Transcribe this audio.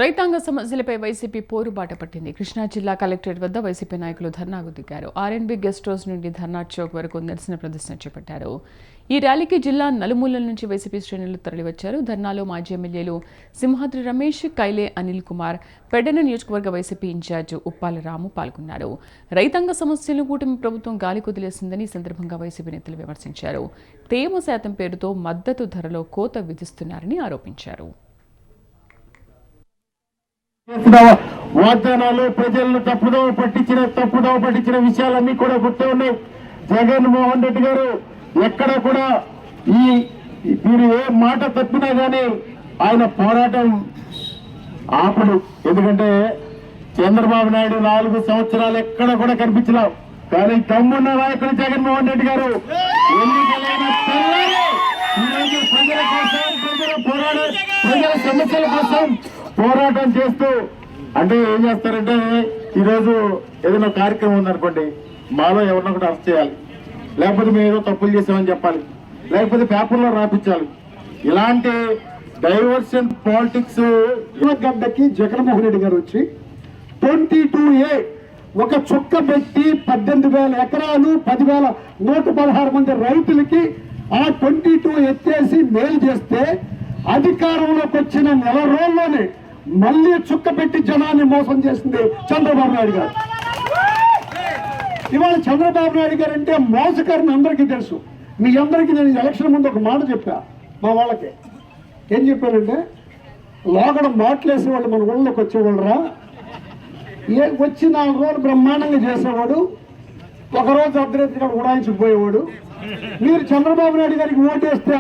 రైతాంగ సమస్యలపై వైసీపీ పోరుబాట పట్టింది. కృష్ణా జిల్లా కలెక్టరేట్ వద్ద వైసీపీ నాయకులు ధర్నాకు దిగారు. ఆర్ఎన్బి గెస్ట్ హౌస్ నుండి ధర్నా చౌక్ వరకు నిరసన ప్రదర్శన చేపట్టారు. ఈ ర్యాలీకి జిల్లా నలుమూలల నుంచి వైసీపీ శ్రేణులు తరలివచ్చారు. ధర్నాలో మాజీ ఎమ్మెల్యేలు సింహాద్రి రమేష్, కైలే అనిల్ కుమార్, పెడన నియోజకవర్గ వైసీపీ ఇన్ఛార్జ్ ఉప్పాల రాము పాల్గొన్నారు. రైతాంగ సమస్యలను కూటమి ప్రభుత్వం గాలి కుదిలేసిందని ఈ సందర్భంగా వైసీపీ నేతలు విమర్శించారు. తేమ శాతం పేరుతో మద్దతు ధరలో కోత విధిస్తున్నారని ఆరోపించారు. వాగ్దానాలు ప్రజలను తప్పుదోవ పట్టించిన విషయాలన్నీ కూడా గుర్తు ఉన్నాయి. జగన్మోహన్ రెడ్డి గారు ఎక్కడ కూడా మీరు ఏ మాట తప్పినా కానీ ఆయన పోరాటం ఆపడు. ఎందుకంటే చంద్రబాబు నాయుడు 4 సంవత్సరాలు ఎక్కడ కూడా కనిపించలేవు. కానీ దమ్మున్న నాయకుడు జగన్మోహన్ రెడ్డి గారు ఎన్నికలైన ఈరోజు ప్రజల కోసం ప్రజల సమస్యల కోసం పోరాటం చేస్తూ అంటే ఏం చేస్తారంటే ఈరోజు ఏదైనా కార్యక్రమం ఉందనుకోండి, మాలో ఎవరినో కూడా అరెస్ట్ చేయాలి, లేకపోతే మేము ఏదో తప్పులు చేసామని చెప్పాలి, లేకపోతే పేపర్లో రాపించాలి. ఇలాంటి డైవర్షన్ పాలిటిక్స్ గడ్డకి జగన్మోహన్ రెడ్డి గారు వచ్చి 22A ఒక చుక్క పెట్టి 18,000 ఎకరాలు 10,116 మంది రైతులకి ఆ 22 ఎత్తేసి మేలు చేస్తే అధికారంలోకి వచ్చిన నెల రోజుల్లోనే మళ్ళీ చుక్క పెట్టి జనాన్ని మోసం చేసింది చంద్రబాబు నాయుడు గారు. ఇవాళ చంద్రబాబు నాయుడు గారు అంటే మోసకారిని అందరికీ తెలుసు. మీ అందరికీ నేను ఎలక్షన్ ముందు ఒక మాట చెప్పా. మా వాళ్ళకి ఏం చెప్పానంటే, లోగడ మాటలేసే వాళ్ళు మన ఊళ్ళోకి వచ్చేవాళ్ళు రా, వచ్చి 4 రోజులు బ్రహ్మాండంగా చేసేవాడు, ఒకరోజు అర్ధరాత్రి ఉడాయించుకుపోయేవాడు. మీరు చంద్రబాబు నాయుడు గారికి ఓటేస్తే